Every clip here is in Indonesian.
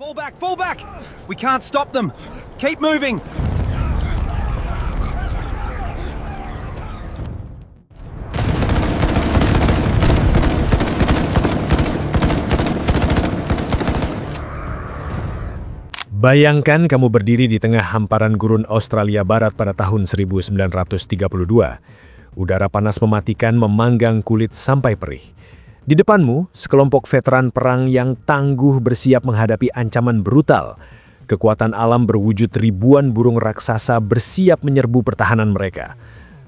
Fall back, fall back! We can't stop them. Keep moving. Bayangkan kamu berdiri di tengah hamparan gurun Australia Barat pada tahun 1932. Udara panas mematikan memanggang kulit sampai perih. Di depanmu, sekelompok veteran perang yang tangguh bersiap menghadapi ancaman brutal. Kekuatan alam berwujud ribuan burung raksasa bersiap menyerbu pertahanan mereka.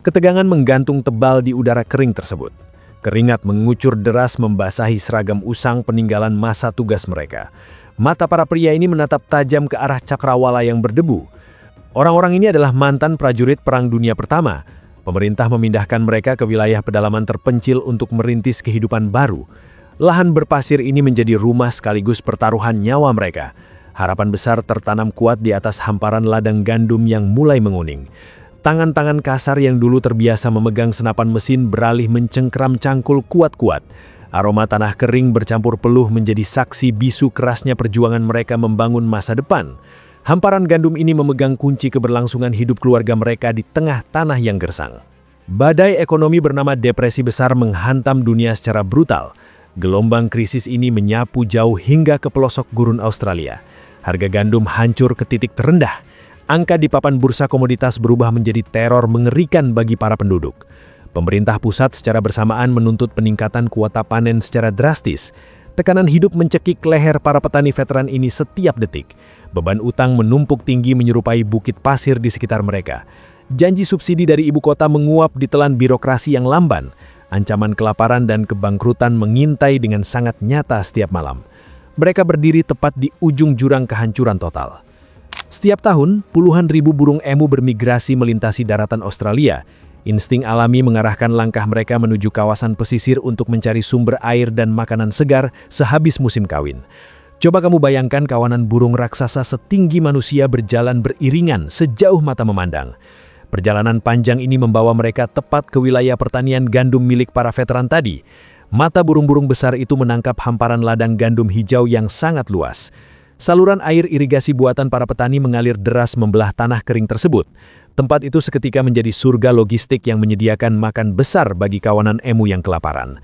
Ketegangan menggantung tebal di udara kering tersebut. Keringat mengucur deras membasahi seragam usang peninggalan masa tugas mereka. Mata para pria ini menatap tajam ke arah cakrawala yang berdebu. Orang-orang ini adalah mantan prajurit Perang Dunia Pertama. Pemerintah memindahkan mereka ke wilayah pedalaman terpencil untuk merintis kehidupan baru. Lahan berpasir ini menjadi rumah sekaligus pertaruhan nyawa mereka. Harapan besar tertanam kuat di atas hamparan ladang gandum yang mulai menguning. Tangan-tangan kasar yang dulu terbiasa memegang senapan mesin beralih mencengkram cangkul kuat-kuat. Aroma tanah kering bercampur peluh menjadi saksi bisu kerasnya perjuangan mereka membangun masa depan. Hamparan gandum ini memegang kunci keberlangsungan hidup keluarga mereka di tengah tanah yang gersang. Badai ekonomi bernama depresi besar menghantam dunia secara brutal. Gelombang krisis ini menyapu jauh hingga ke pelosok gurun Australia. Harga gandum hancur ke titik terendah. Angka di papan bursa komoditas berubah menjadi teror mengerikan bagi para penduduk. Pemerintah pusat secara bersamaan menuntut peningkatan kuota panen secara drastis. Tekanan hidup mencekik leher para petani veteran ini setiap detik. Beban utang menumpuk tinggi menyerupai bukit pasir di sekitar mereka. Janji subsidi dari ibu kota menguap ditelan birokrasi yang lamban. Ancaman kelaparan dan kebangkrutan mengintai dengan sangat nyata setiap malam. Mereka berdiri tepat di ujung jurang kehancuran total. Setiap tahun, puluhan ribu burung emu bermigrasi melintasi daratan Australia. Insting alami mengarahkan langkah mereka menuju kawasan pesisir untuk mencari sumber air dan makanan segar sehabis musim kawin. Coba kamu bayangkan kawanan burung raksasa setinggi manusia berjalan beriringan sejauh mata memandang. Perjalanan panjang ini membawa mereka tepat ke wilayah pertanian gandum milik para veteran tadi. Mata burung-burung besar itu menangkap hamparan ladang gandum hijau yang sangat luas. Saluran air irigasi buatan para petani mengalir deras membelah tanah kering tersebut. Tempat itu seketika menjadi surga logistik yang menyediakan makan besar bagi kawanan emu yang kelaparan.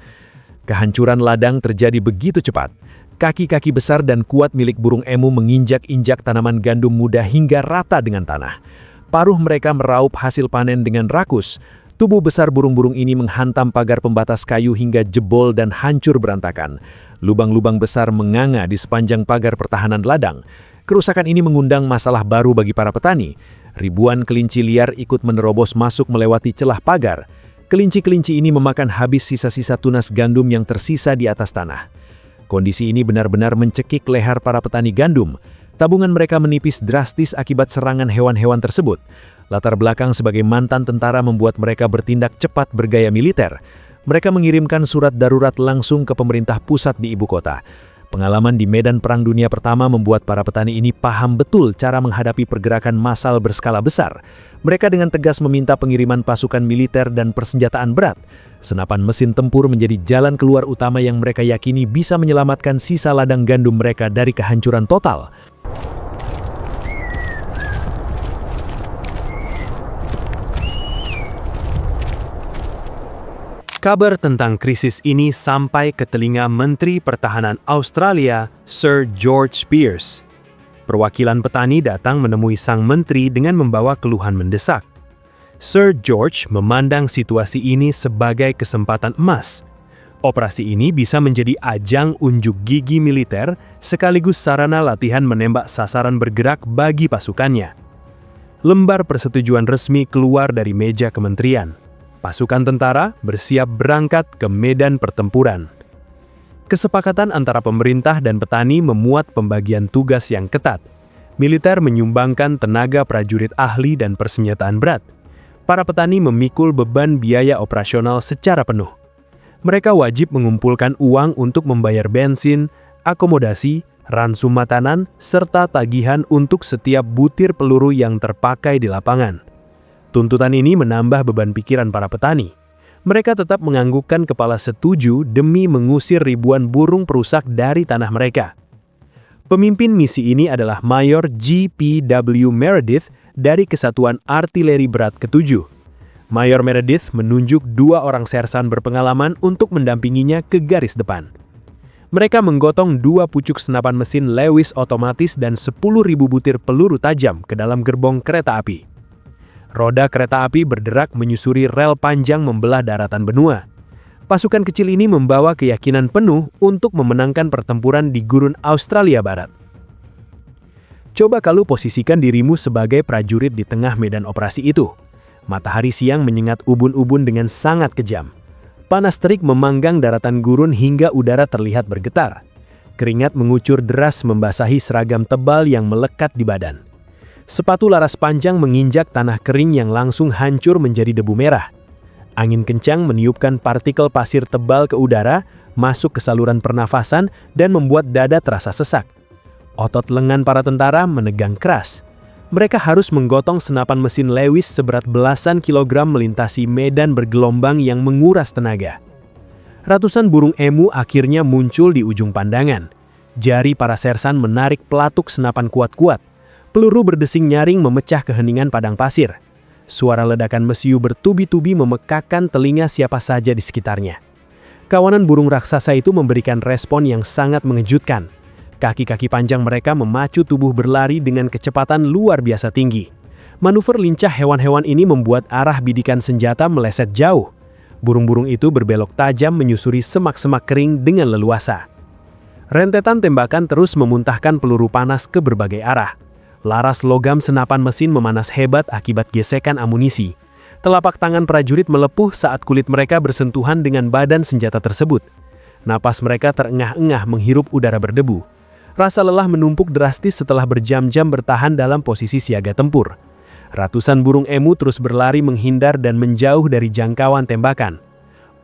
Kehancuran ladang terjadi begitu cepat. Kaki-kaki besar dan kuat milik burung emu menginjak-injak tanaman gandum muda hingga rata dengan tanah. Paruh mereka meraup hasil panen dengan rakus. Tubuh besar burung-burung ini menghantam pagar pembatas kayu hingga jebol dan hancur berantakan. Lubang-lubang besar menganga di sepanjang pagar pertahanan ladang. Kerusakan ini mengundang masalah baru bagi para petani. Ribuan kelinci liar ikut menerobos masuk melewati celah pagar. Kelinci-kelinci ini memakan habis sisa-sisa tunas gandum yang tersisa di atas tanah. Kondisi ini benar-benar mencekik leher para petani gandum. Tabungan mereka menipis drastis akibat serangan hewan-hewan tersebut. Latar belakang sebagai mantan tentara membuat mereka bertindak cepat bergaya militer. Mereka mengirimkan surat darurat langsung ke pemerintah pusat di ibu kota. Pengalaman di medan Perang Dunia Pertama membuat para petani ini paham betul cara menghadapi pergerakan massal berskala besar. Mereka dengan tegas meminta pengiriman pasukan militer dan persenjataan berat. Senapan mesin tempur menjadi jalan keluar utama yang mereka yakini bisa menyelamatkan sisa ladang gandum mereka dari kehancuran total. Kabar tentang krisis ini sampai ke telinga Menteri Pertahanan Australia, Sir George Pearce. Perwakilan petani datang menemui sang menteri dengan membawa keluhan mendesak. Sir George memandang situasi ini sebagai kesempatan emas. Operasi ini bisa menjadi ajang unjuk gigi militer sekaligus sarana latihan menembak sasaran bergerak bagi pasukannya. Lembar persetujuan resmi keluar dari meja kementerian. Pasukan tentara bersiap berangkat ke medan pertempuran. Kesepakatan antara pemerintah dan petani memuat pembagian tugas yang ketat. Militer menyumbangkan tenaga prajurit ahli dan persenjataan berat. Para petani memikul beban biaya operasional secara penuh. Mereka wajib mengumpulkan uang untuk membayar bensin, akomodasi, ransum makanan, serta tagihan untuk setiap butir peluru yang terpakai di lapangan. Tuntutan ini menambah beban pikiran para petani. Mereka tetap menganggukkan kepala setuju demi mengusir ribuan burung perusak dari tanah mereka. Pemimpin misi ini adalah Mayor G.P.W. Meredith dari Kesatuan Artileri Berat ke-7. Mayor Meredith menunjuk 2 orang sersan berpengalaman untuk mendampinginya ke garis depan. Mereka menggotong 2 pucuk senapan mesin Lewis otomatis dan 10.000 butir peluru tajam ke dalam gerbong kereta api. Roda kereta api berderak menyusuri rel panjang membelah daratan benua. Pasukan kecil ini membawa keyakinan penuh untuk memenangkan pertempuran di gurun Australia Barat. Coba kalau posisikan dirimu sebagai prajurit di tengah medan operasi itu. Matahari siang menyengat ubun-ubun dengan sangat kejam. Panas terik memanggang daratan gurun hingga udara terlihat bergetar. Keringat mengucur deras membasahi seragam tebal yang melekat di badan. Sepatu laras panjang menginjak tanah kering yang langsung hancur menjadi debu merah. Angin kencang meniupkan partikel pasir tebal ke udara, masuk ke saluran pernafasan dan membuat dada terasa sesak. Otot lengan para tentara menegang keras. Mereka harus menggotong senapan mesin Lewis seberat belasan kilogram melintasi medan bergelombang yang menguras tenaga. Ratusan burung emu akhirnya muncul di ujung pandangan. Jari para sersan menarik pelatuk senapan kuat-kuat. Peluru berdesing nyaring memecah keheningan padang pasir. Suara ledakan mesiu bertubi-tubi memekakkan telinga siapa saja di sekitarnya. Kawanan burung raksasa itu memberikan respon yang sangat mengejutkan. Kaki-kaki panjang mereka memacu tubuh berlari dengan kecepatan luar biasa tinggi. Manuver lincah hewan-hewan ini membuat arah bidikan senjata meleset jauh. Burung-burung itu berbelok tajam menyusuri semak-semak kering dengan leluasa. Rentetan tembakan terus memuntahkan peluru panas ke berbagai arah. Laras logam senapan mesin memanas hebat akibat gesekan amunisi. Telapak tangan prajurit melepuh saat kulit mereka bersentuhan dengan badan senjata tersebut. Napas mereka terengah-engah menghirup udara berdebu. Rasa lelah menumpuk drastis setelah berjam-jam bertahan dalam posisi siaga tempur. Ratusan burung emu terus berlari menghindar dan menjauh dari jangkauan tembakan.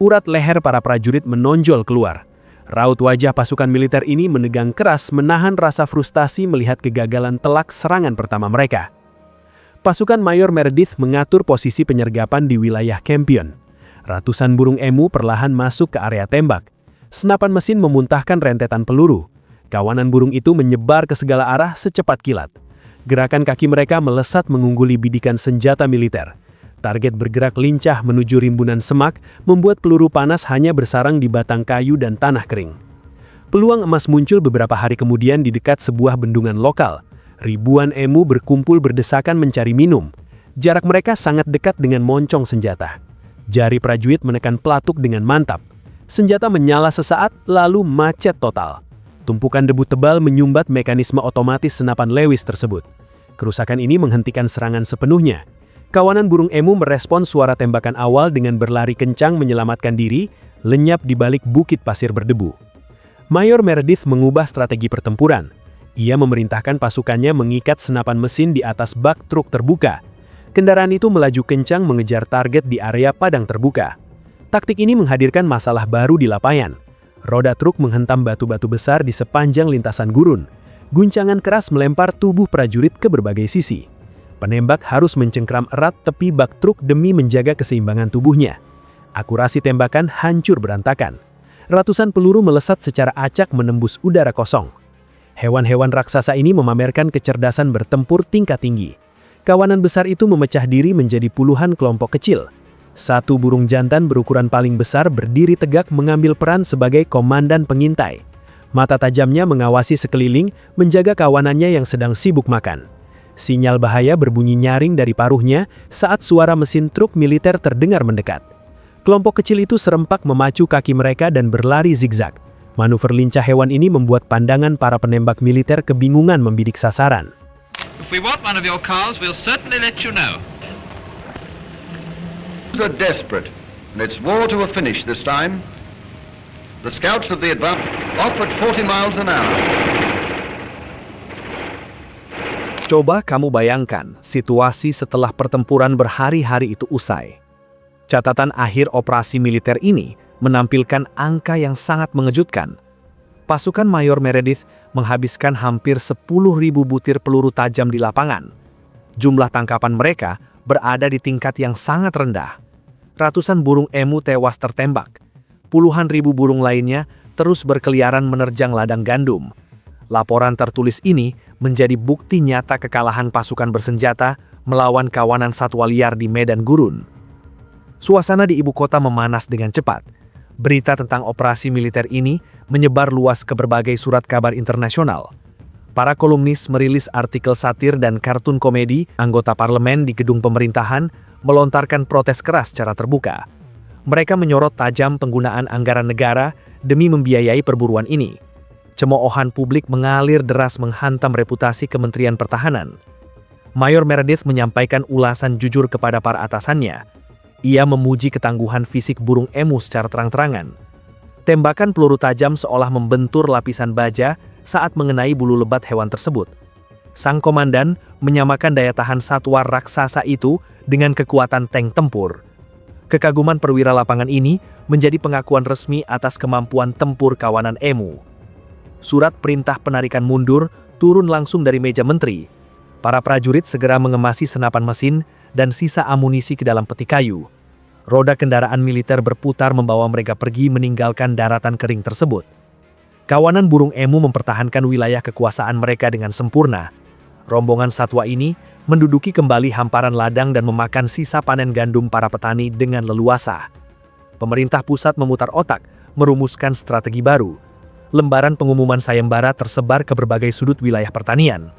Urat leher para prajurit menonjol keluar. Raut wajah pasukan militer ini menegang keras menahan rasa frustasi melihat kegagalan telak serangan pertama mereka. Pasukan Mayor Meredith mengatur posisi penyergapan di wilayah Campion. Ratusan burung emu perlahan masuk ke area tembak. Senapan mesin memuntahkan rentetan peluru. Kawanan burung itu menyebar ke segala arah secepat kilat. Gerakan kaki mereka melesat mengungguli bidikan senjata militer. Target bergerak lincah menuju rimbunan semak, membuat peluru panas hanya bersarang di batang kayu dan tanah kering. Peluang emas muncul beberapa hari kemudian di dekat sebuah bendungan lokal. Ribuan emu berkumpul berdesakan mencari minum. Jarak mereka sangat dekat dengan moncong senjata. Jari prajurit menekan pelatuk dengan mantap. Senjata menyala sesaat, lalu macet total. Tumpukan debu tebal menyumbat mekanisme otomatis senapan Lewis tersebut. Kerusakan ini menghentikan serangan sepenuhnya. Kawanan burung emu merespon suara tembakan awal dengan berlari kencang menyelamatkan diri, lenyap di balik bukit pasir berdebu. Mayor Meredith mengubah strategi pertempuran. Ia memerintahkan pasukannya mengikat senapan mesin di atas bak truk terbuka. Kendaraan itu melaju kencang mengejar target di area padang terbuka. Taktik ini menghadirkan masalah baru di Lapayan. Roda truk menghentam batu-batu besar di sepanjang lintasan gurun. Guncangan keras melempar tubuh prajurit ke berbagai sisi. Penembak harus mencengkram erat tepi bak truk demi menjaga keseimbangan tubuhnya. Akurasi tembakan hancur berantakan. Ratusan peluru melesat secara acak menembus udara kosong. Hewan-hewan raksasa ini memamerkan kecerdasan bertempur tingkat tinggi. Kawanan besar itu memecah diri menjadi puluhan kelompok kecil. Satu burung jantan berukuran paling besar berdiri tegak mengambil peran sebagai komandan pengintai. Mata tajamnya mengawasi sekeliling, menjaga kawanannya yang sedang sibuk makan. Sinyal bahaya berbunyi nyaring dari paruhnya saat suara mesin truk militer terdengar mendekat. Kelompok kecil itu serempak memacu kaki mereka dan berlari zigzag. Manuver lincah hewan ini membuat pandangan para penembak militer kebingungan membidik sasaran. If we want one of your cars, we'll certainly let you know. Are desperate, and it's war to a finish this time. The scouts of the advance off at 40 miles an hour. Coba kamu bayangkan situasi setelah pertempuran berhari-hari itu usai. Catatan akhir operasi militer ini menampilkan angka yang sangat mengejutkan. Pasukan Mayor Meredith menghabiskan hampir 10.000 butir peluru tajam di lapangan. Jumlah tangkapan mereka berada di tingkat yang sangat rendah. Ratusan burung emu tewas tertembak. Puluhan ribu burung lainnya terus berkeliaran menerjang ladang gandum. Laporan tertulis ini menjadi bukti nyata kekalahan pasukan bersenjata melawan kawanan satwa liar di medan gurun. Suasana di ibu kota memanas dengan cepat. Berita tentang operasi militer ini menyebar luas ke berbagai surat kabar internasional. Para kolumnis merilis artikel satir dan kartun komedi. Anggota parlemen di gedung pemerintahan melontarkan protes keras secara terbuka. Mereka menyorot tajam penggunaan anggaran negara demi membiayai perburuan ini. Cemoohan publik mengalir deras menghantam reputasi Kementerian Pertahanan. Mayor Meredith menyampaikan ulasan jujur kepada para atasannya. Ia memuji ketangguhan fisik burung emu secara terang-terangan. Tembakan peluru tajam seolah membentur lapisan baja saat mengenai bulu lebat hewan tersebut. Sang komandan menyamakan daya tahan satwa raksasa itu dengan kekuatan tank tempur. Kekaguman perwira lapangan ini menjadi pengakuan resmi atas kemampuan tempur kawanan emu. Surat perintah penarikan mundur turun langsung dari meja menteri. Para prajurit segera mengemasi senapan mesin dan sisa amunisi ke dalam peti kayu. Roda kendaraan militer berputar membawa mereka pergi meninggalkan daratan kering tersebut. Kawanan burung emu mempertahankan wilayah kekuasaan mereka dengan sempurna. Rombongan satwa ini menduduki kembali hamparan ladang dan memakan sisa panen gandum para petani dengan leluasa. Pemerintah pusat memutar otak, merumuskan strategi baru. Lembaran pengumuman sayembara tersebar ke berbagai sudut wilayah pertanian.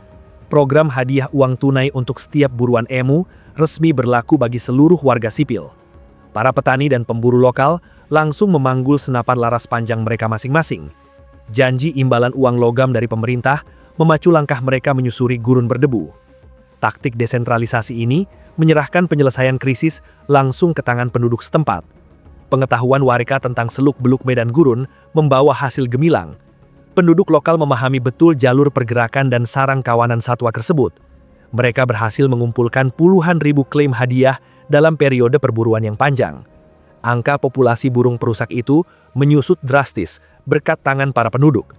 Program hadiah uang tunai untuk setiap buruan emu resmi berlaku bagi seluruh warga sipil. Para petani dan pemburu lokal langsung memanggul senapan laras panjang mereka masing-masing. Janji imbalan uang logam dari pemerintah memacu langkah mereka menyusuri gurun berdebu. Taktik desentralisasi ini menyerahkan penyelesaian krisis langsung ke tangan penduduk setempat. Pengetahuan warga tentang seluk-beluk medan gurun membawa hasil gemilang. Penduduk lokal memahami betul jalur pergerakan dan sarang kawanan satwa tersebut. Mereka berhasil mengumpulkan puluhan ribu klaim hadiah dalam periode perburuan yang panjang. Angka populasi burung perusak itu menyusut drastis berkat tangan para penduduk.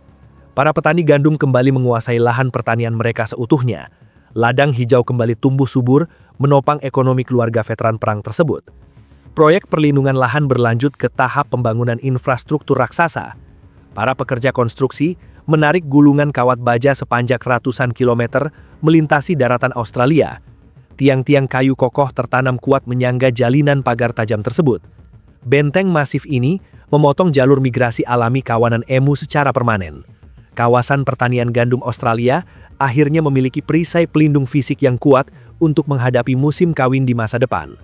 Para petani gandum kembali menguasai lahan pertanian mereka seutuhnya. Ladang hijau kembali tumbuh subur, menopang ekonomi keluarga veteran perang tersebut. Proyek perlindungan lahan berlanjut ke tahap pembangunan infrastruktur raksasa. Para pekerja konstruksi menarik gulungan kawat baja sepanjang ratusan kilometer melintasi daratan Australia. Tiang-tiang kayu kokoh tertanam kuat menyangga jalinan pagar tajam tersebut. Benteng masif ini memotong jalur migrasi alami kawanan emu secara permanen. Kawasan pertanian gandum Australia akhirnya memiliki perisai pelindung fisik yang kuat untuk menghadapi musim kawin di masa depan.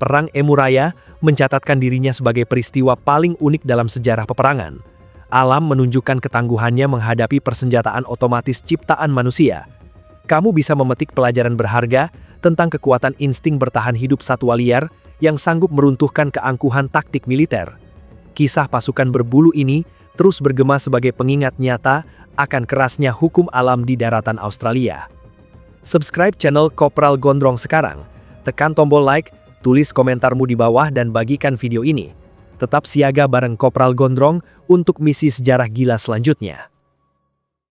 Perang Emu Raya mencatatkan dirinya sebagai peristiwa paling unik dalam sejarah peperangan. Alam menunjukkan ketangguhannya menghadapi persenjataan otomatis ciptaan manusia. Kamu bisa memetik pelajaran berharga tentang kekuatan insting bertahan hidup satwa liar yang sanggup meruntuhkan keangkuhan taktik militer. Kisah pasukan berbulu ini terus bergema sebagai pengingat nyata akan kerasnya hukum alam di daratan Australia. Subscribe channel Kopral Gondrong sekarang. Tekan tombol like, tulis komentarmu di bawah dan bagikan video ini. Tetap siaga bareng Kopral Gondrong untuk misi sejarah gila selanjutnya.